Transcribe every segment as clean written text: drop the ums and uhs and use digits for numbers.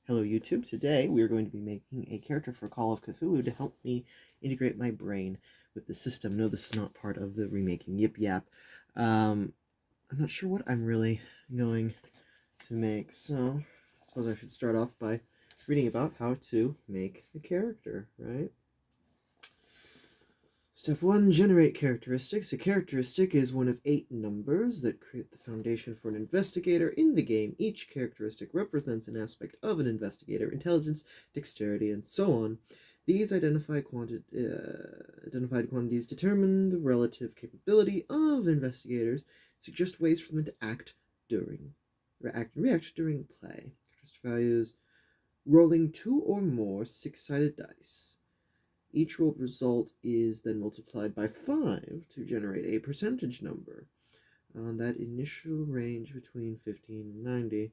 Hello YouTube, today we are going to be making a character for Call of Cthulhu to help me integrate my brain with the system. No, this is not part of the remaking, yip yap. I'm not sure what I'm really going to make, so I suppose I should start off by reading about how to make a character, right? Step 1, generate characteristics. A characteristic is one of 8 numbers that create the foundation for an investigator in the game. Each characteristic represents an aspect of an investigator: intelligence, dexterity, and so on. These identified quantities determine the relative capability of investigators, suggest ways for them to act and react during play. Characteristic values: rolling 2 or more 6-sided dice. Each rolled result is then multiplied by 5 to generate a percentage number on that initial range between 15 and 90.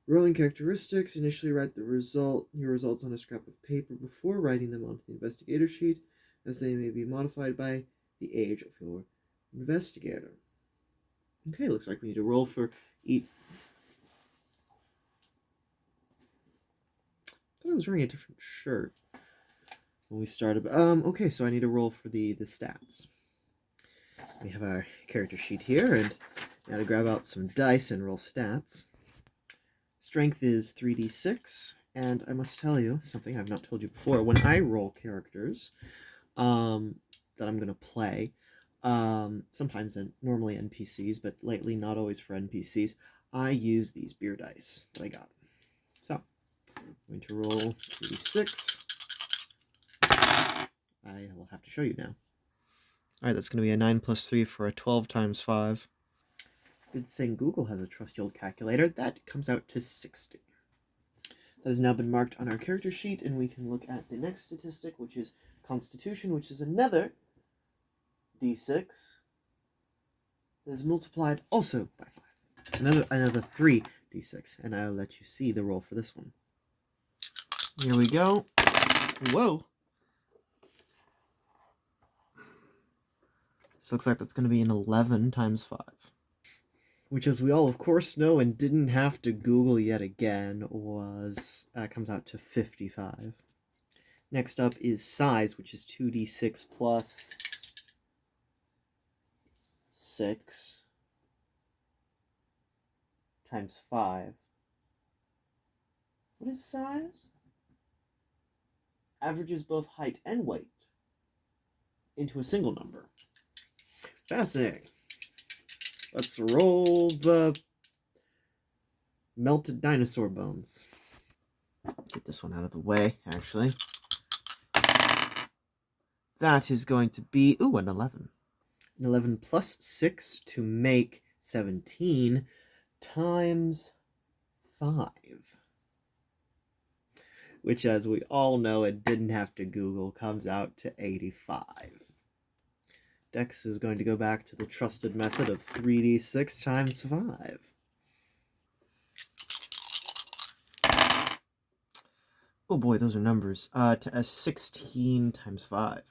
Rolling characteristics: initially write your results on a scrap of paper before writing them onto the investigator sheet, as they may be modified by the age of your investigator. Okay, looks like we need to roll for each. I thought I was wearing a different shirt when we started. Okay, so I need to roll for the stats. We have our character sheet here, and now to grab out some dice and roll stats. Strength is 3d6, and I must tell you something I've not told you before. When I roll characters that I'm going to play, sometimes normally NPCs, but lately not always for NPCs, I use these beer dice that I got. So, I'm going to roll 3d6. I will have to show you now. Alright, that's going to be a 9 plus 3 for a 12 times 5. Good thing Google has a trusty old calculator. That comes out to 60. That has now been marked on our character sheet, and we can look at the next statistic, which is Constitution, which is another d6 that is multiplied also by 5. Another 3d6, and I'll let you see the roll for this one. Here we go. Whoa! This looks like that's going to be an 11 times 5. Which, as we all of course know and didn't have to Google yet again, comes out to 55. Next up is size, which is 2d6 plus 6 times 5. What is size? Averages both height and weight into a single number. Fascinating. Let's roll the melted dinosaur bones. Get this one out of the way, actually. That is going to be, an 11. An 11 plus 6 to make 17 times 5. Which, as we all know and didn't have to Google, comes out to 85. Dex is going to go back to the trusted method of 3d6 times 5. Oh boy, those are numbers. To 16 times 5.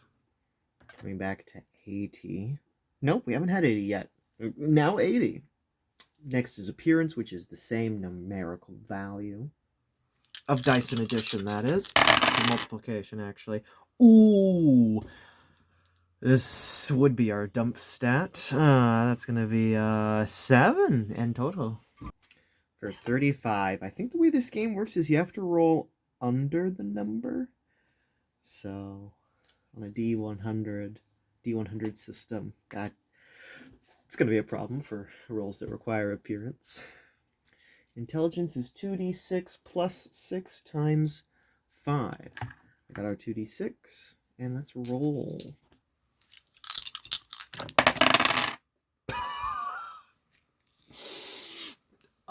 Coming back to 80. Nope, we haven't had 80 yet. Now 80. Next is appearance, which is the same numerical value. Of Dyson addition, that is. Multiplication, actually. Ooh! This would be our dump stat. That's going to be 7 in total. For 35, I think the way this game works is you have to roll under the number. So, on a D100 system, it's going to be a problem for rolls that require appearance. Intelligence is 2d6 plus 6 times 5. I got our 2d6, and let's roll.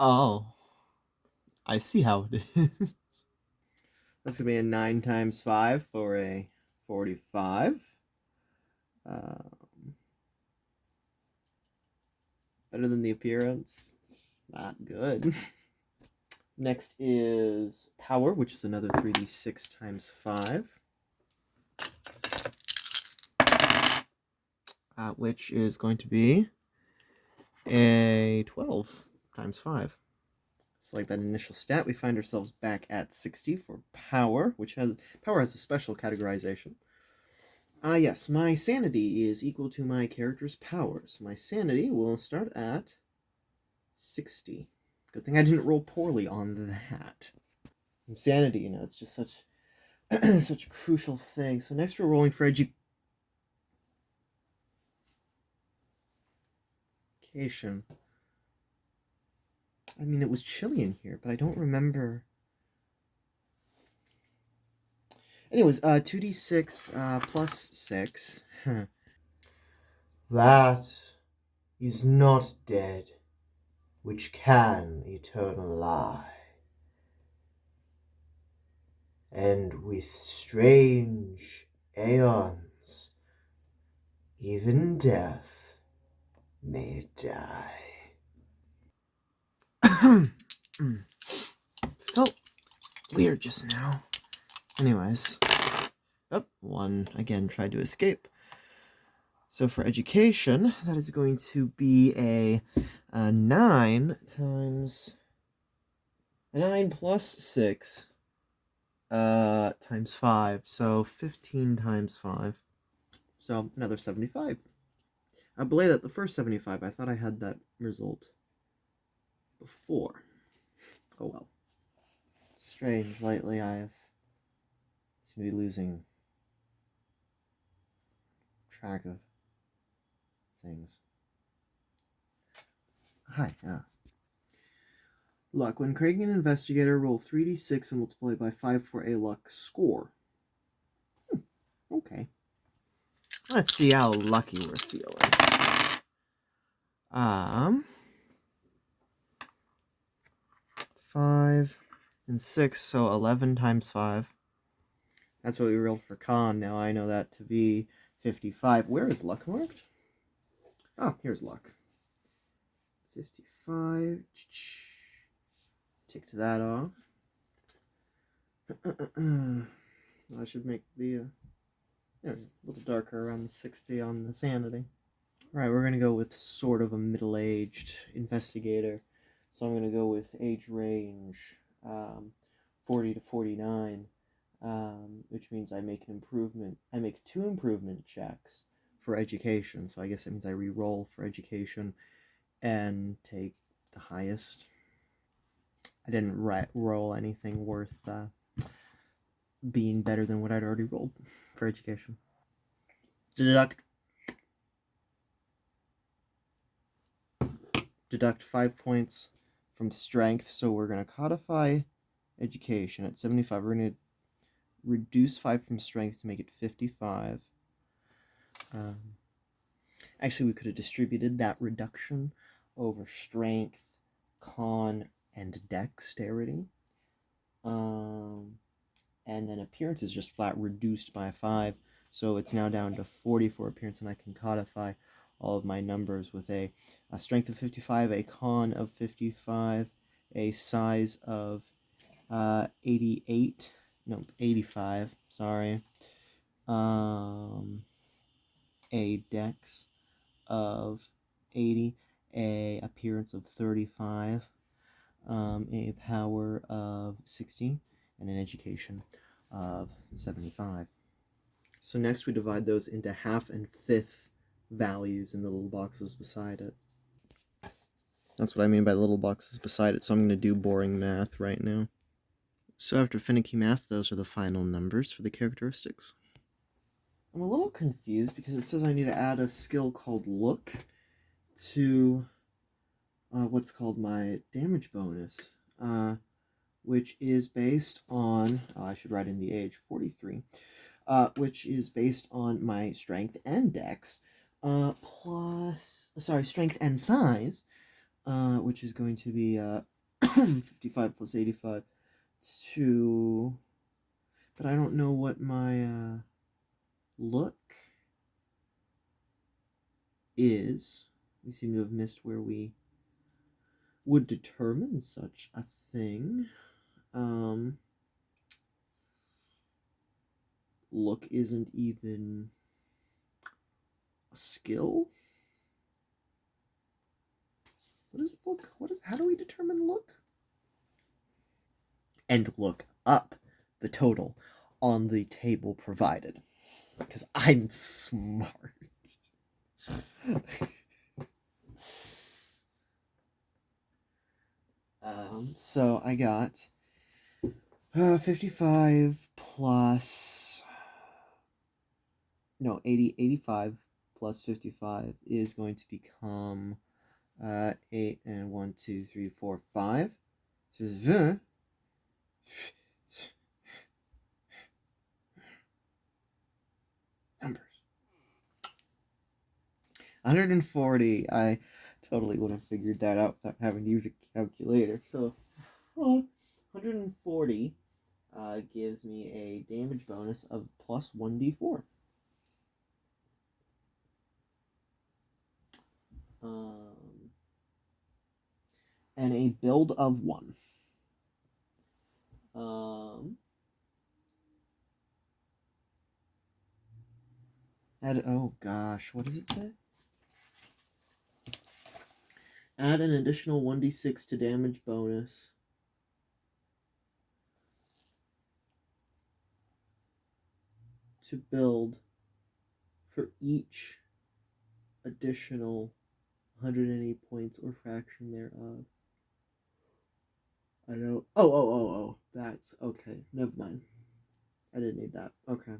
Oh, I see how it is. That's going to be a 9 times 5 for a 45. Better than the appearance. Not good. Next is power, which is another 3d6 times 5. Which is going to be a 12 times 5. Select that initial stat. We find ourselves back at 60 for power, which has a special categorization. Yes, my sanity is equal to my character's power. So my sanity will start at 60. Good thing I didn't roll poorly on that. Insanity, it's just such such a crucial thing. So next we're rolling for education. I mean, it was chilly in here, but I don't remember. Anyways, 2d6 plus 6. That is not dead, which can eternal lie. And with strange aeons, even death may die. Felt weird just now. Anyways. Oh, one again tried to escape. So for education, that is going to be a 9 plus 6 times 5. So 15 times 5. So another 75. I believe that the first 75, I thought I had that result before. Oh well. Strange, lately I seem to be losing track of things. Hi, luck. When creating an investigator, roll 3d6 and multiply by 5 for a luck score. Okay. Let's see how lucky we're feeling. 5 and 6, so 11 times 5. That's what we rolled for con. Now I know that to be 55. Where is luck marked? Oh, here's luck. 55. Tick that off. I should make the a little darker around the 60 on the sanity. Alright, we're going to go with sort of a middle-aged investigator. So I'm going to go with age range 40 to 49, which means I make an improvement. I make 2 improvement checks for education. So I guess it means I re-roll for education and take the highest. I didn't roll anything worth being better than what I'd already rolled for education. Deduct 5 points from strength, so we're going to codify education at 75. We're going to reduce 5 from strength to make it 55. Actually, we could have distributed that reduction over strength, con, and dexterity. And then appearance is just flat reduced by 5, so it's now down to 40 for appearance, and I can codify all of my numbers with a strength of 55, a con of 55, a size of 85, sorry, a dex of 80, a appearance of 35, a power of 60, and an education of 75. So next we divide those into half and fifth values in the little boxes beside it. That's what I mean by little boxes beside it, so I'm going to do boring math right now. So after finicky math, those are the final numbers for the characteristics. I'm a little confused because it says I need to add a skill called Look to what's called my damage bonus, which is based on, I should write in the age, 43, which is based on my strength and dex, strength and size, which is going to be 55 plus 85, but I don't know what my look is. We seem to have missed where we would determine such a thing. Look isn't even a skill? What is look? How do we determine look? and look up the total on the table provided. Because I'm smart. So I got 55 plus... No, 85 plus 55 is going to become 8 and 1, 2, 3, 4, 5. So it's numbers. 140. I totally would have figured that out without having to use a calculator. So 140 gives me a damage bonus of plus 1d4. And a build of 1. Oh gosh, what does it say? Add an additional 1d6 to damage bonus. To build for each additional 180 points or fraction thereof. I don't... Oh. That's... Okay, never mind. I didn't need that. Okay.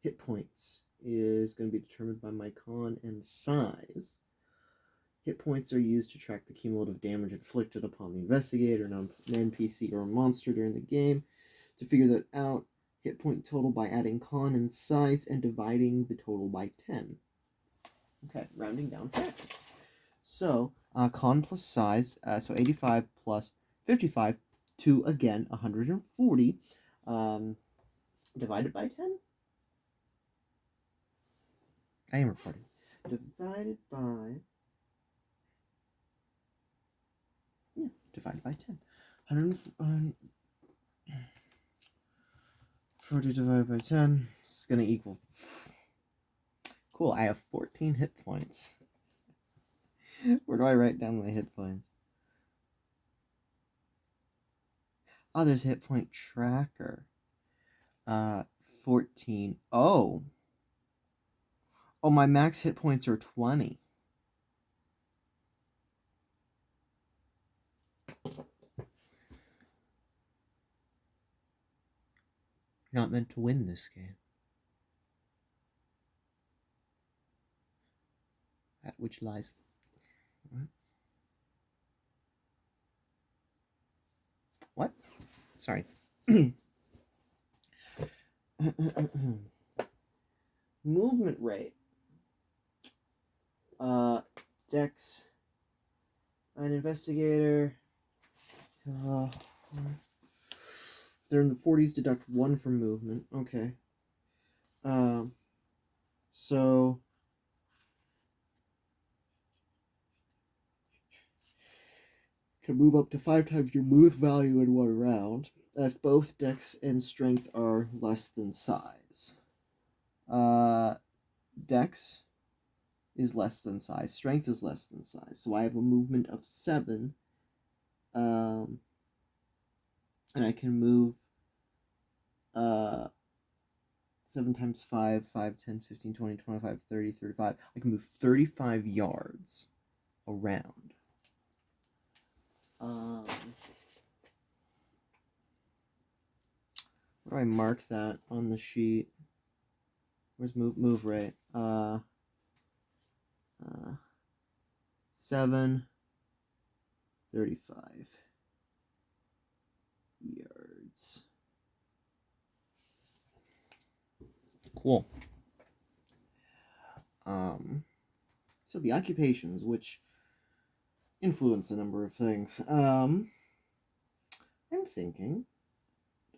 Hit points is going to be determined by my con and size. Hit points are used to track the cumulative damage inflicted upon the investigator, an NPC, or a monster during the game. To figure that out, hit point total by adding con and size and dividing the total by 10. Okay, rounding down fractions. So, con plus size, so 85 plus 55 to, again, 140, divided by 10? I am recording. Divided by 10. 140 divided by 10 is going to equal... Cool, I have 14 hit points. Where do I write down my hit points? Oh, there's hit point tracker. 14. Oh, my max hit points are 20. You're not meant to win this game. That which lies... What? Sorry. Movement rate. Dex. An investigator. They're in the 40s, deduct 1 from movement. Okay. So... can move up to 5 times your move value in 1 round if both dex and strength are less than size. Dex is less than size. Strength is less than size. So I have a movement of 7. And I can move 7 times 5, 5, 10, 15, 20, 25, 30, 35. I can move 35 yards around. Where do I mark that on the sheet? Where's move rate? 7, 35 yards. Cool. So the occupations, which influence a number of things. I'm thinking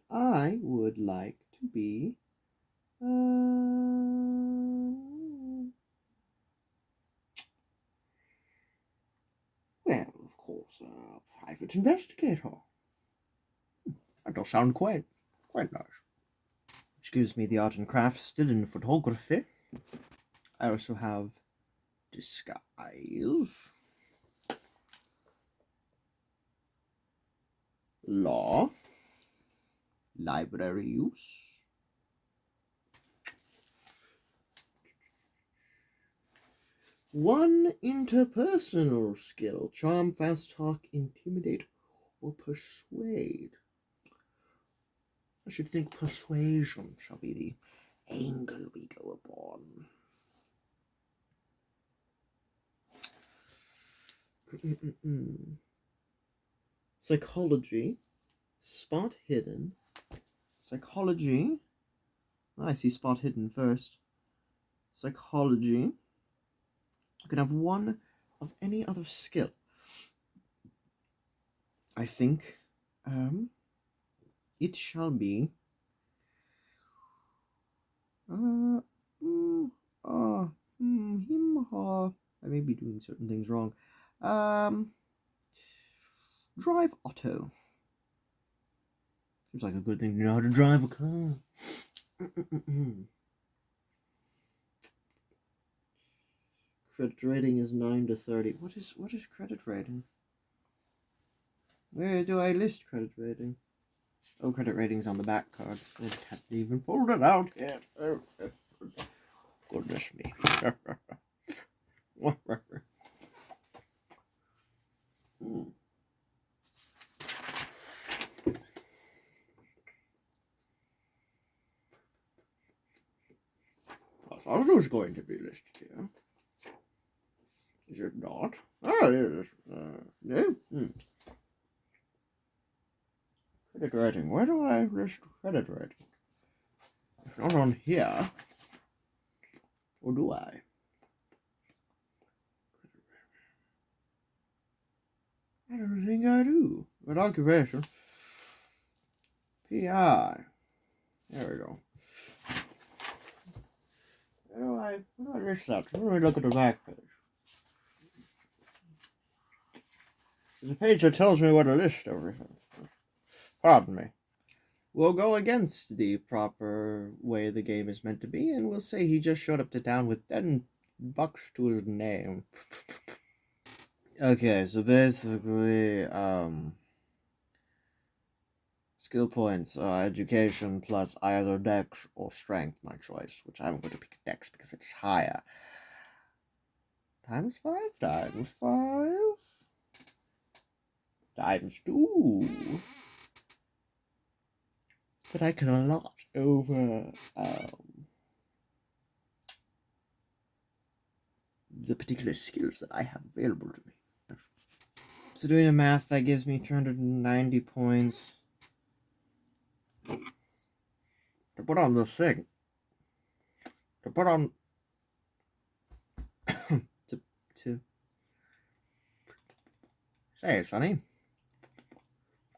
I would like to be well, of course, a private investigator. That does sound quite nice. Which gives me the art and crafts still in photography. I also have disguise, law, library use, one interpersonal skill, charm, fast talk, intimidate, or persuade. I should think persuasion shall be the angle we go upon. Psychology, spot hidden, psychology. I see spot hidden first. Psychology. You can have one of any other skill. I think it shall be him, her. I may be doing certain things wrong. Drive auto. Seems like a good thing to know how to drive a car. Credit rating is 9 to 30. What is credit rating? Where do I list credit rating? Oh, credit rating's on the back card. I haven't even pulled it out yet. Oh, goodness me. I thought it was going to be listed here. Is it not? Oh, it is. No. Credit rating. Where do I list credit rating? It's not on here. Or do I? I don't think I do. But occupation. PI. There we go. Where do I list that? Let me look at the back page. There's a page that tells me what to list everything. Pardon me. We'll go against the proper way the game is meant to be, and we'll say he just showed up to town with $10 to his name. Okay, so basically, skill points, education plus either dex or strength, my choice, which I'm going to pick dex because it is higher. Times 5, times 5, times 2. But I can allot over the particular skills that I have available to me. So doing the math, that gives me 390 points to put on this thing. To put on to say, Sonny,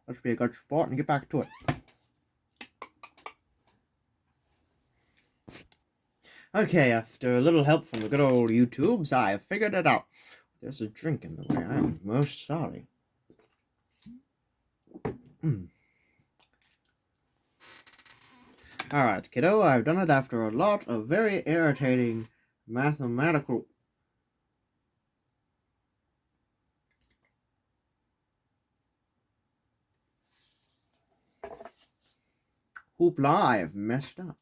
let's be a good sport and get back to it. Okay, after a little help from the good old YouTubes, I have figured it out. There's a drink in the way. I am most sorry. Alright, kiddo, I've done it after a lot of very irritating mathematical... hoopla, I've messed up.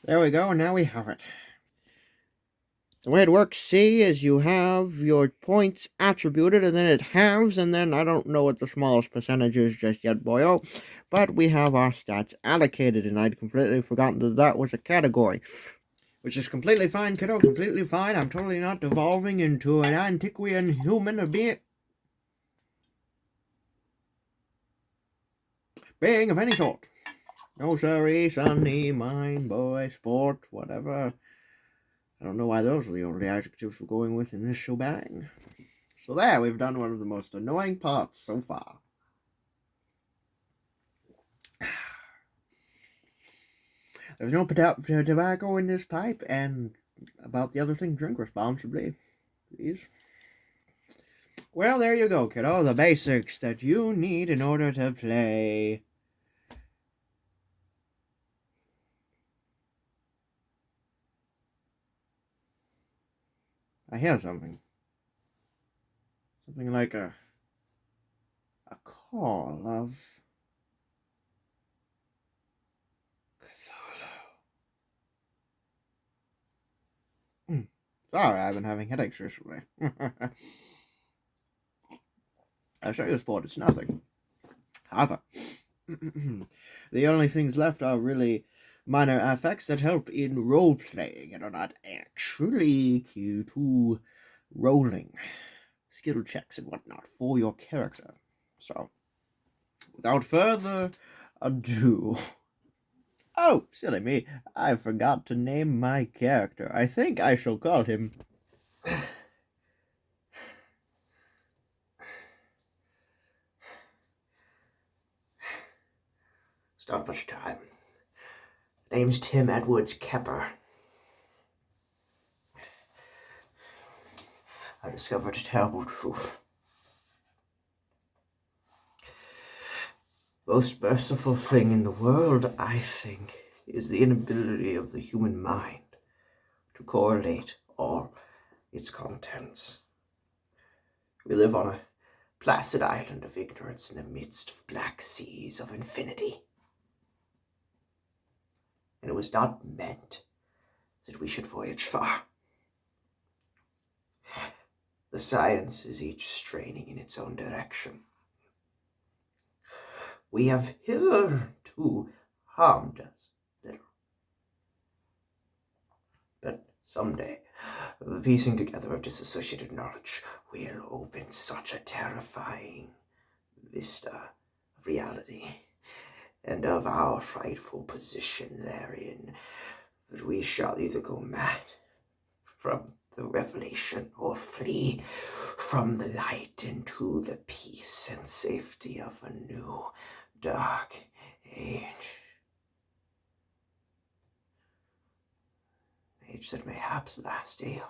There we go, now we have it. The way it works, see, is you have your points attributed, and then it halves, and then I don't know what the smallest percentage is just yet, boyo, but we have our stats allocated, and I'd completely forgotten that was a category. Which is completely fine, kiddo, completely fine. I'm totally not devolving into an antiquarian human being of any sort. No sirree, sonny, mine, boy, sport, whatever. I don't know why those are the only adjectives we're going with in this shebang. So there, we've done one of the most annoying parts so far. There's no tobacco in this pipe, and about the other thing, drink responsibly, please. Well, there you go, kiddo. The basics that you need in order to play. I hear something. Something like a call of Cthulhu. Sorry, I've been having headaches recently. I show you a sport, it's nothing. However, the only things left are really minor effects that help in role playing and are not actually key to rolling skill checks and whatnot for your character. So, without further ado. Oh, silly me, I forgot to name my character. I think I shall call him. It's not much time. Name's Tim Edwards Kepper. I discovered a terrible truth. Most merciful thing in the world, I think, is the inability of the human mind to correlate all its contents. We live on a placid island of ignorance in the midst of black seas of infinity. And it was not meant that we should voyage far. The science is each straining in its own direction. We have hitherto harmed us little. But someday, the piecing together of disassociated knowledge will open such a terrifying vista of reality and of our frightful position therein that we shall either go mad from the revelation or flee from the light into the peace and safety of a new dark age. An age that mayhaps last eons.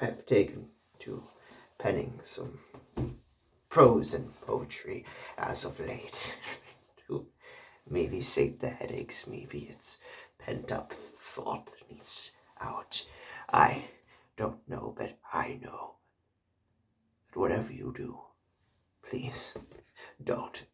I have taken to penning some prose and poetry as of late to maybe sate the headaches, maybe it's pent-up thought that needs out. I don't know, but I know that whatever you do, please don't